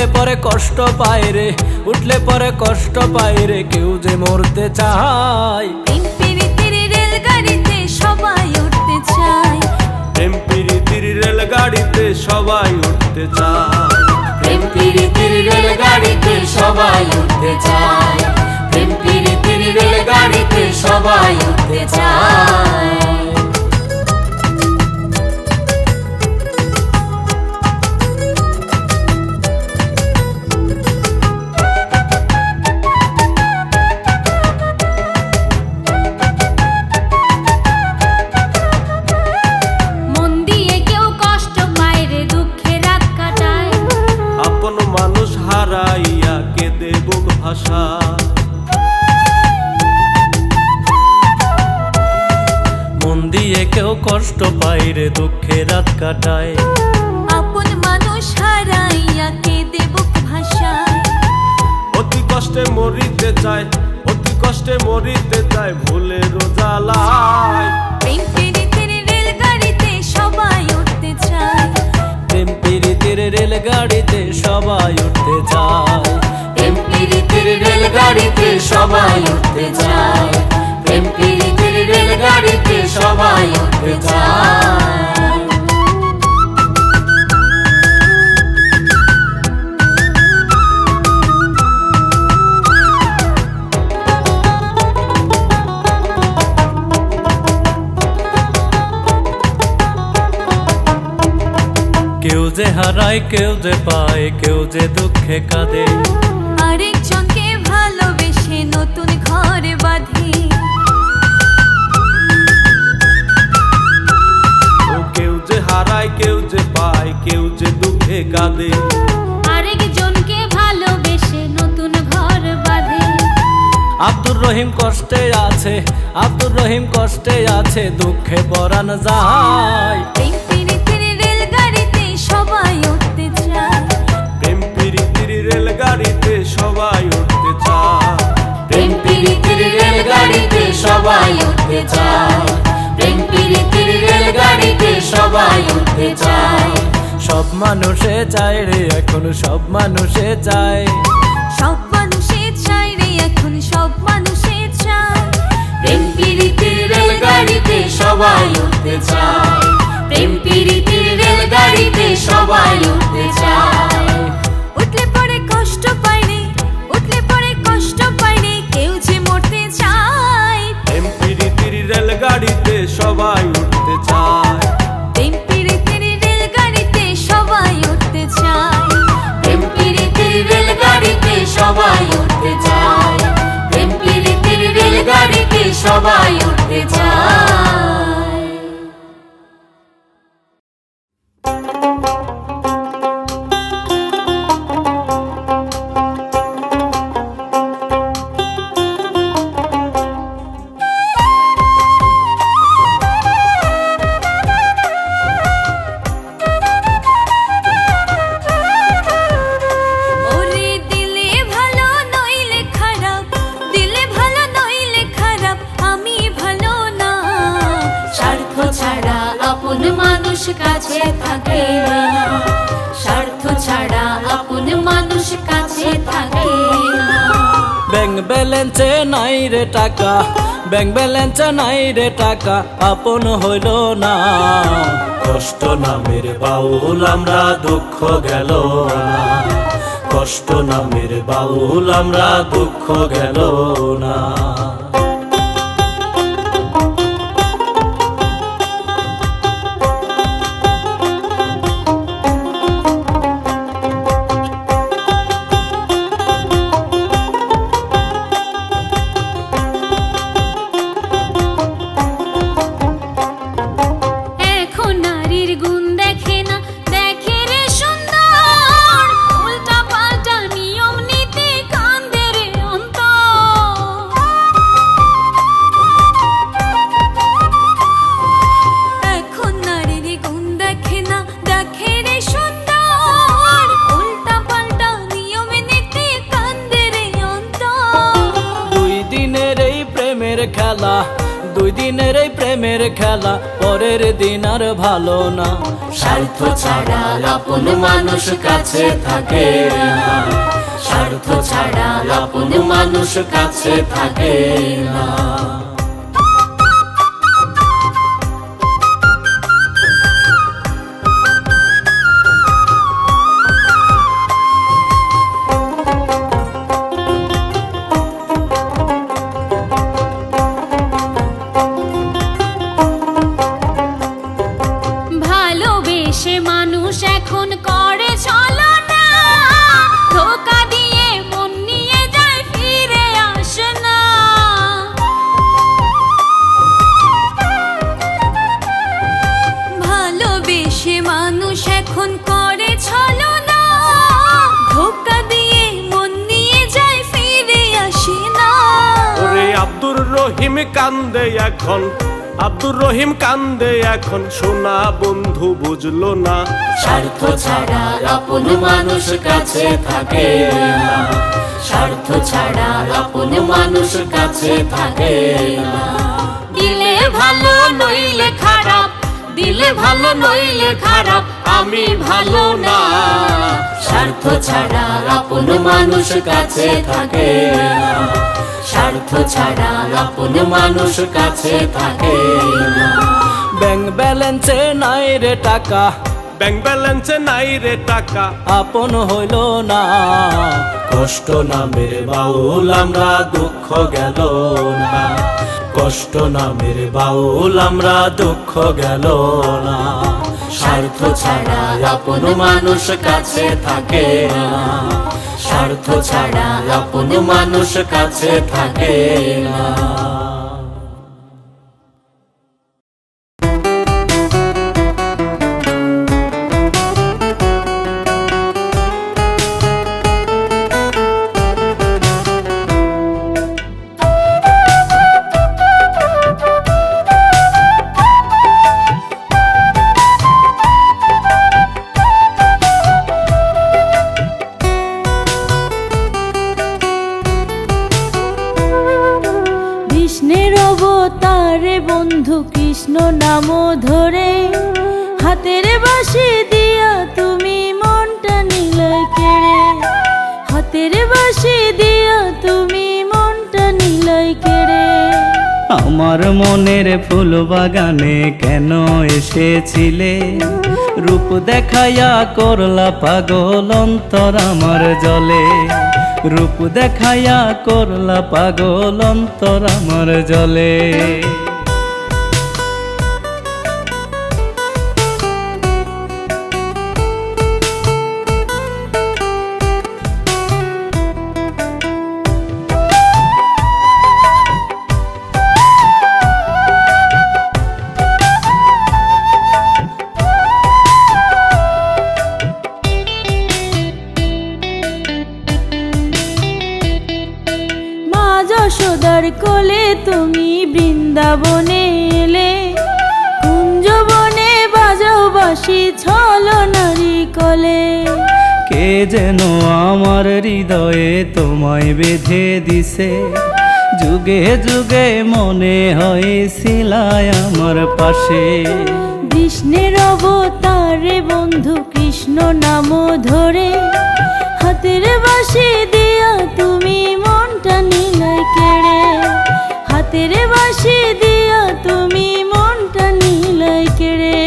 উঠলে পরে কষ্ট পায় রে, উঠলে পরে কষ্ট পায় রে, কেউ যে মরতে চায়। প্রেম প্রীতির রেলগাড়িতে সবাই উঠতে চায়, প্রেম প্রীতির রেলগাড়িতে সবাই উঠতে চায়, প্রেম প্রীতির রেলগাড়িতে সবাই উঠতে চায়, প্রেম প্রীতির রেলগাড়িতে সবাই উঠতে চায়। মন দিয়ে কেউ কষ্ট পায় রে, দুঃখে রাত কাটায়, আপন মানুষ হারাইয়া কেঁদে বুক ভাষা। মন দিয়ে কেউ কষ্ট পায় রে, দুঃখে রাত কাটায়, আপন মানুষ হারাইয়া কেঁদে বুক ভাষায়। অতি কষ্টে মরিতে চায়, অতি কষ্টে মরিতে চায়, ভুলের জ্বালায়। প্রেম প্রীতির রেলগাড়িতে সবাই উঠতে চায়, প্রেম প্রীতির রেলগাড়িতে সবাই উঠতে চায়, প্রেম প্রীতির রেলগাড়িতে সবাই উঠতে চায়, প্রেম প্রীতির রেলগাড়িতে সবাই উঠতে চায়। কেউ যে হারায়, কেউ যে পায়, কেউ যে দুঃখে কাঁদে, আরেকজনকে ভালোবেসে নতুন ঘর বাঁধে, ও কেউ যে হারায়, কেউ যে পায়, কেউ যে দুঃখে কাঁদে। আরেকজনকে ভালোবেসে নতুন ঘর বাঁধে। আব্দুর রহিম কষ্টে আছে, আব্দুর রহিম কষ্টে আছে, দুঃখে পরাণ যায়। প্রেম প্রীতির রেলগাড়িতে সবাই উঠতে চায়, প্রেম প্রীতির রেলগাড়িতে সবাই উঠতে চায়, প্রেম প্রীতির রেলগাড়িতে সবাই উঠতে চায়, প্রেম প্রীতির রেলগাড়িতে সবাই উঠতে চায়। সব মানুষে চায় রে এখন, সব মানুষে চায়, সব মানুষে চায় রে এখন, সব মানুষে চায়। প্রেম প্রীতির রেলগাড়িতে সবাই উঠতে চায়, প্রেম প্রীতির রেলগাড়িতে সবাই উঠতে চায়। উঠলে পরে কষ্ট পায় রে, উঠলে পরে কষ্ট পায় রে, কেউ যে মরতে চায়। প্রেম প্রীতির রেলগাড়িতে সবাই উঠতে চায়, প্রেম প্রীতির রেলগাড়িতে সবাই উঠতে চায়, প্রেম প্রীতির রেলগাড়িতে সবাই উঠতে চায়, প্রেম প্রীতির রেলগাড়িতে সবাই উঠতে চায়। ওরে দিলে ভালো নইলে খারাপ, দিলে ভালো নইলে খারাপ, আমি ভালো না। স্বার্থ ছাড়া আপন মানুষ কাছে থাকে না, স্বার্থ ছাড়া আপন মানুষ কাছে থাকে না। ব্যাংক ব্যালেন্সে নাই রে টাকা, ব্যাংক ব্যালেন্সে নাই রে টাকা, আপন হইল না। কষ্ট নামের বাউল আমরা, দুঃখ গেল না, কষ্ট নামের বাউল আমরা, দুঃখ গেল না। এখন নারীর গুণ দেখে না, দেখে রে সুন্দর, উল্টা পাল্টা নিয়ম নীতি কান্দে রে অন্তর। দুই দিনের এই প্রেমের খেলা, পরের দিন আর ভালো না। স্বার্থ ছাড়া আপন মানুষ কাছে থাকে না, স্বার্থ ছাড়া আপন মানুষ কাছে থাকে না। ভালোবেসে মানুষ এখন করে ছলনা, ধোঁকা দিয়ে মন নিয়ে যায় ফিরে আসে না। ভালোবেসে মানুষ এখন করে ছলনা, ধোঁকা দিয়ে মন নিয়ে যায় ফিরে আসে না। ওরে আব্দুর রহিম কান্দে এখন, আব্দুর রহিম কান্দে এখন, সোনা বন্ধু বুঝলো না। স্বার্থ ছাড়া আপন মানুষ কাছে থাকে না, স্বার্থ ছাড়া আপন মানুষ কাছে থাকে না। দিলে ভালো নইলে খারাপ, দিলে ভালো নইলে খারাপ, আমি ভালো না। স্বার্থ ছাড়া আপন মানুষ কাছে থাকে না, স্বার্থ ছাড়া আপন মানুষ কাছে থাকে না। ব্যাংক ব্যালেন্সে নাই রে টাকা, ব্যাংক ব্যালেন্সে নাই রে টাকা, আপন হইল না। কষ্ট নামের বাউল আমরা দুঃখ গেল না, কষ্ট নামের বাউল আমরা দুঃখ গেল না। স্বার্থ ছাড়া আপন মানুষ কাছে থাকে না, স্বার্থ ছাড়া আপন মানুষ কাছে থাকে না। কৃষ্ণের অবতারে বন্ধু কৃষ্ণ নাম ধরে, হাতের বাঁশি দিয়া তুমি মনটা নিলয় কেড়ে, হাতের বাঁশি দিয়া তুমি মনটা নিলয় কেড়ে। আমার মনের ফুল বাগানে কেন এসেছিলে, রূপ দেখাইয়া করলা পাগল অন্তর আমার জলে, রূপ দেখাইয়া করলা পাগল অন্তর আমার জলে। যশোদার কোলে তুমি বৃন্দাবনে এলে, কুঞ্জবনে বাজাও বাঁশি ছলো নারী কলে। কে যেন আমার হৃদয়ে তোমায় বেঁধে দিছে, যুগে যুগে মনে হয়েছিলায় আমার পাশে। কৃষ্ণের অবতারে বন্ধু কৃষ্ণ নাম ধরে, হাতের বাঁশি দিয়া তুমি মনটা নিলয় কেড়ে, হাতের বাঁশি দিয়া তুমি মনটা নিলয় কেড়ে।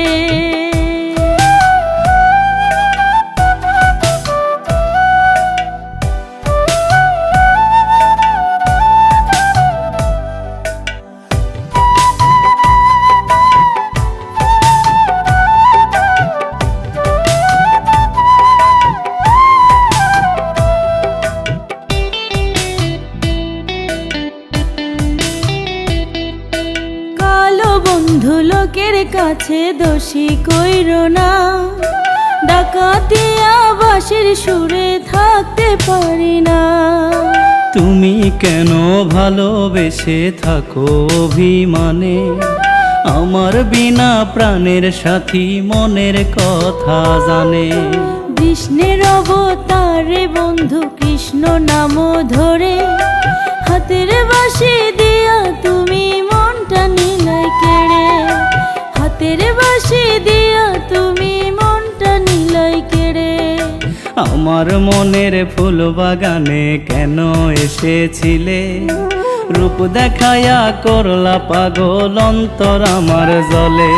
বন্ধু লোকের কাছে দোষী কইরো না, ডাকাতিয়া বাঁশির সুরে থাকতে পারি না। তুমি কেন ভালোবেসে থাকো অভিমানে, আমার বিনা প্রাণের সাথী মনের কথা জানে। কৃষ্ণের অবতারে বন্ধু কৃষ্ণ নাম ধরে, হাতের বাঁশি দিয়া তুমি মনটা নিলাই কেড়ে, হাতের বাঁশি দিয়া তুমি মনটা নিলাই কেড়ে। আমার মনের ফুল বাগানে কেন এসেছিলে, রূপ দেখায়া করলা পাগল অন্তর আমার জলে,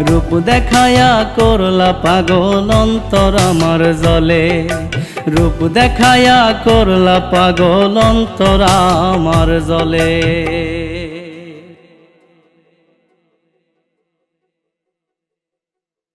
রূপ দেখায়া করলা পাগল অন্তর আমার জলে, রূপ দেখায়া করলা পাগল অন্তর আমার জলে।